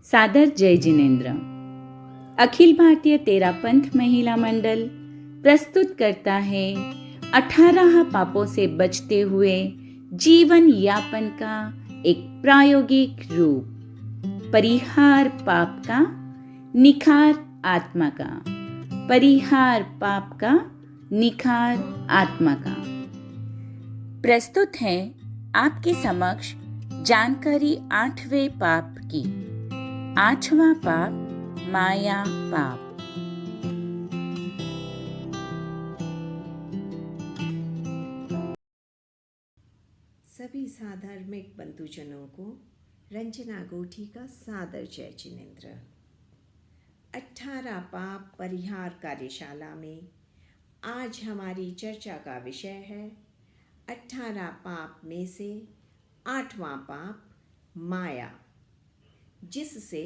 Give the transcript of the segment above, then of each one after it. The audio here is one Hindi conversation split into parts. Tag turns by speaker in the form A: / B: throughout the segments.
A: सादर जय जिनेन्द्र। अखिल भारतीय तेरापंथ महिला मंडल प्रस्तुत करता है 18 पापों से बचते हुए जीवन यापन का एक प्रायोगिक रूप। परिहार पाप का, निखार आत्मा का। परिहार पाप का, निखार आत्मा का। प्रस्तुत है आपके समक्ष जानकारी 8वें पाप की। 8वां पाप माया पाप।
B: सभी साधर्मिक बंधुजनों को रंजना गोठी का सादर जय जिनेन्द्र। 18 पाप परिहार कार्यशाला में आज हमारी चर्चा का विषय है 18 पाप में से 8वां पाप माया, जिससे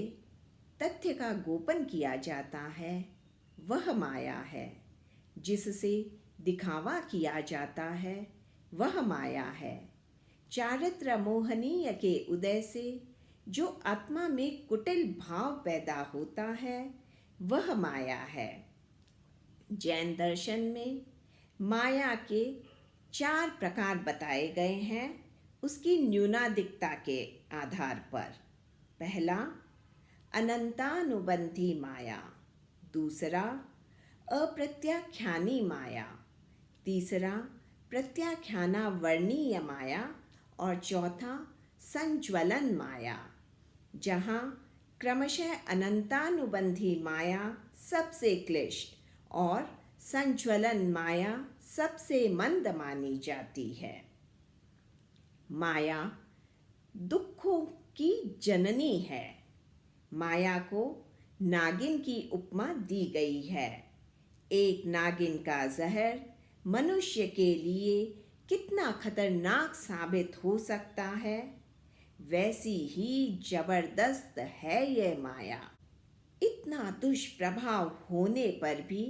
B: तथ्य का गोपन किया जाता है वह माया है। जिससे दिखावा किया जाता है वह माया है। चारित्र मोहनीय के उदय से जो आत्मा में कुटिल भाव पैदा होता है वह माया है। जैन दर्शन में माया के 4 प्रकार बताए गए हैं उसकी न्यूनाधिकता के आधार पर। पहला, अनंतानुबंधी माया। दूसरा, अप्रत्याख्यानी माया। तीसरा, प्रत्याख्याना वर्णीय माया। और चौथा, संज्वलन माया। जहाँ क्रमशः अनंतानुबंधी माया सबसे क्लिष्ट और संज्वलन माया सबसे मंद मानी जाती है। माया दुखों की जननी है। माया को नागिन की उपमा दी गई है। एक नागिन का जहर मनुष्य के लिए कितना खतरनाक साबित हो सकता है, वैसी ही जबरदस्त है यह माया। इतना दुष्प्रभाव होने पर भी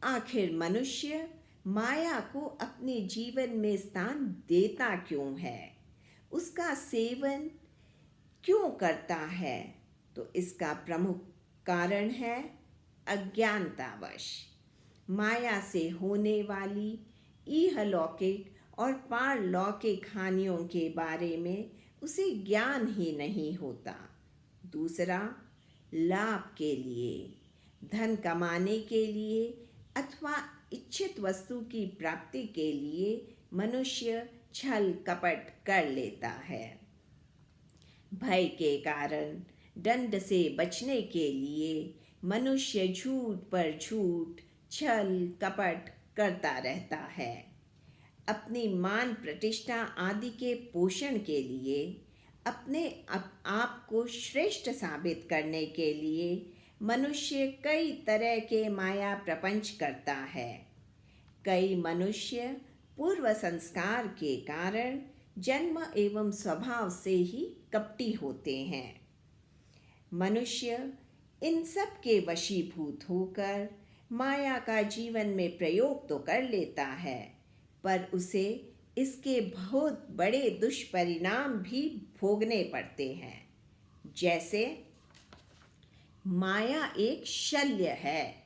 B: आखिर मनुष्य माया को अपने जीवन में स्थान देता क्यों है, उसका सेवन क्यों करता है? तो इसका प्रमुख कारण है अज्ञानतावश। माया से होने वाली इहलौकिक और पारलौकिक हानियों के बारे में उसे ज्ञान ही नहीं होता। दूसरा, लाभ के लिए, धन कमाने के लिए अथवा इच्छित वस्तु की प्राप्ति के लिए मनुष्य छल कपट कर लेता है। भय के कारण दंड से बचने के लिए मनुष्य झूठ पर झूठ, छल कपट करता रहता है। अपनी मान प्रतिष्ठा आदि के पोषण के लिए, अपने आप को श्रेष्ठ साबित करने के लिए मनुष्य कई तरह के माया प्रपंच करता है। कई मनुष्य पूर्व संस्कार के कारण जन्म एवं स्वभाव से ही कपटी होते हैं। मनुष्य इन सब के वशीभूत होकर माया का जीवन में प्रयोग तो कर लेता है, पर उसे इसके बहुत बड़े दुष्परिणाम भी भोगने पड़ते हैं। जैसे माया एक शल्य है।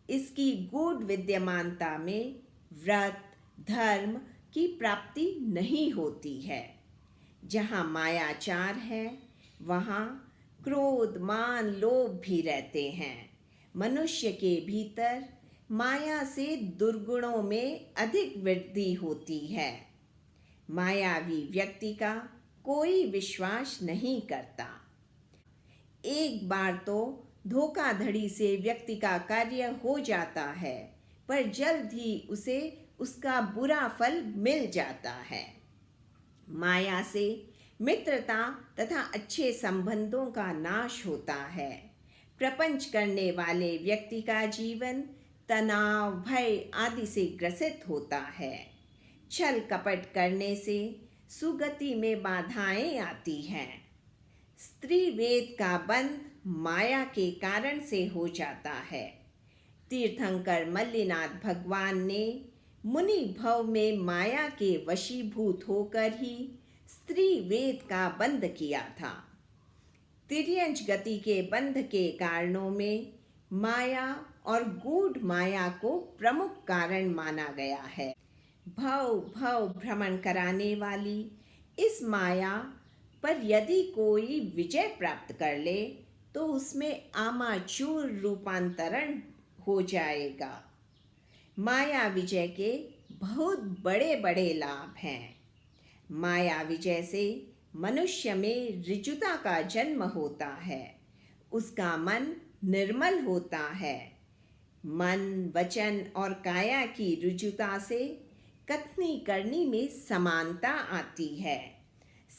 B: इसकी गूढ़ विद्यमानता में व्रत धर्म की प्राप्ति नहीं होती है। जहाँ मायाचार है वहाँ क्रोध मान लोभ भी रहते हैं। मनुष्य के भीतर माया से दुर्गुणों में अधिक वृद्धि होती है। मायावी व्यक्ति का कोई विश्वास नहीं करता। एक बार तो धोखाधड़ी से व्यक्ति का कार्य हो जाता है, पर जल्द ही उसे उसका बुरा फल मिल जाता है। माया से मित्रता तथा अच्छे संबंधों का नाश होता है। प्रपंच करने वाले व्यक्ति का जीवन तनाव, भय आदि से ग्रसित होता है। छल कपट करने से सुगति में बाधाएं आती हैं। स्त्री वेद का बंध माया के कारण से हो जाता है। तीर्थंकर मल्लिनाथ भगवान ने मुनि भव में माया के वशीभूत होकर ही स्त्री वेद का बंध किया था। तिर्यंच गति के बंध के कारणों में माया और गूढ़ माया को प्रमुख कारण माना गया है। भव भव भ्रमण कराने वाली इस माया पर यदि कोई विजय प्राप्त कर ले तो उसमें आमाचूर रूपांतरण हो जाएगा। माया विजय के बहुत बड़े बड़े लाभ हैं। माया विजय से मनुष्य में ऋजुता का जन्म होता है। उसका मन निर्मल होता है। मन, वचन और काया की ऋजुता से कथनी करनी में समानता आती है।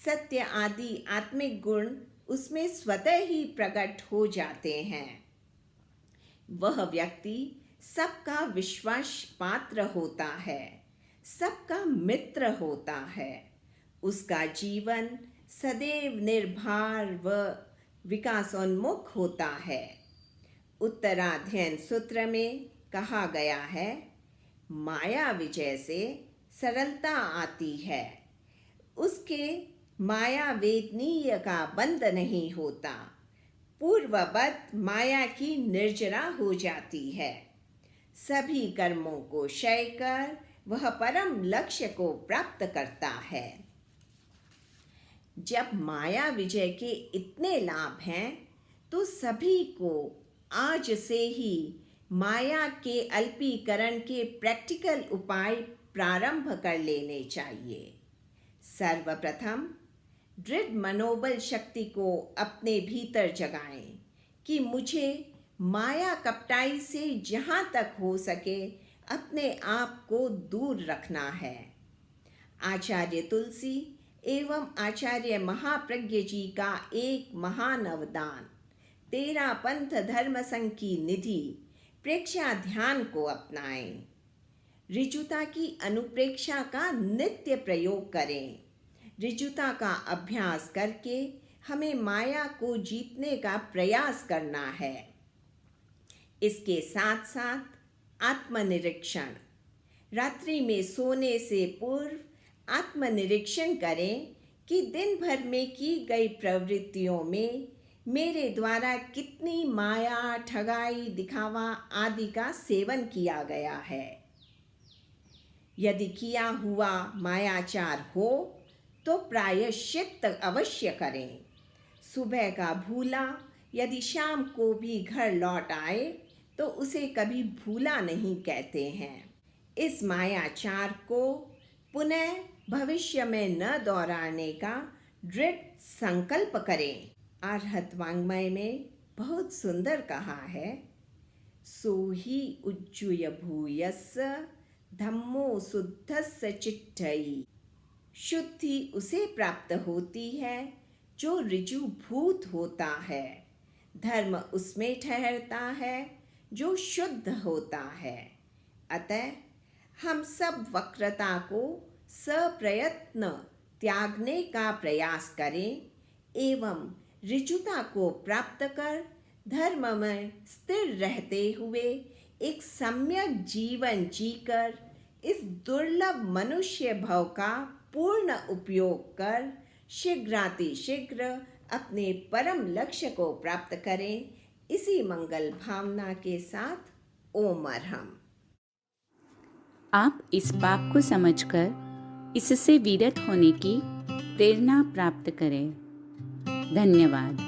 B: सत्य आदि आत्मिक गुण उसमें स्वतः ही प्रकट हो जाते हैं। वह व्यक्ति सबका विश्वास पात्र होता है, सबका मित्र होता है। उसका जीवन सदैव निर्भर व विकासोन्मुख होता है। उत्तराध्ययन सूत्र में कहा गया है, माया विजय से सरलता आती है, उसके माया वेदनीय का बंध नहीं होता। पूर्ववत माया की निर्जरा हो जाती है। सभी कर्मों को क्षय कर वह परम लक्ष्य को प्राप्त करता है। जब माया विजय के इतने लाभ हैं तो सभी को आज से ही माया के अल्पीकरण के प्रैक्टिकल उपाय प्रारंभ कर लेने चाहिए। सर्वप्रथम दृढ़ मनोबल शक्ति को अपने भीतर जगाएं कि मुझे माया कपटाई से जहाँ तक हो सके अपने आप को दूर रखना है। आचार्य तुलसी एवं आचार्य महाप्रज्ञ जी का एक महान अवदान 13 पंथ धर्म संघ की निधि प्रेक्षा ध्यान को अपनाएं। ऋजुता की अनुप्रेक्षा का नित्य प्रयोग करें। ऋजुता का अभ्यास करके हमें माया को जीतने का प्रयास करना है। इसके साथ साथ आत्मनिरीक्षण, रात्रि में सोने से पूर्व आत्मनिरीक्षण करें कि दिन भर में की गई प्रवृत्तियों में मेरे द्वारा कितनी माया, ठगाई, दिखावा आदि का सेवन किया गया है। यदि किया हुआ मायाचार हो तो प्रायश्चित अवश्य करें। सुबह का भूला यदि शाम को भी घर लौट आए तो उसे कभी भूला नहीं कहते हैं। इस मायाचार को पुनः भविष्य में न दोहराने का दृढ़ संकल्प करें। अर्हत वाङ्मय में बहुत सुंदर कहा है, सोहि उज्जुय भूयस्स धम्मो शुद्धस्य चिट्ठयि। शुद्धि उसे प्राप्त होती है जो ऋजुभूत होता है। धर्म उसमें ठहरता है जो शुद्ध होता है। अतः हम सब वक्रता को सप्रयत्न त्यागने का प्रयास करें एवं ऋजुता को प्राप्त कर धर्म में स्थिर रहते हुए एक सम्यक जीवन जीकर इस दुर्लभ मनुष्य भव का पूर्ण उपयोग कर शीघ्रातिशीघ्र अपने परम लक्ष्य को प्राप्त करें। इसी मंगल भावना के साथ ओम अरहम।
A: आप इस पाप को समझकर इससे विरत होने की प्रेरणा प्राप्त करें। धन्यवाद।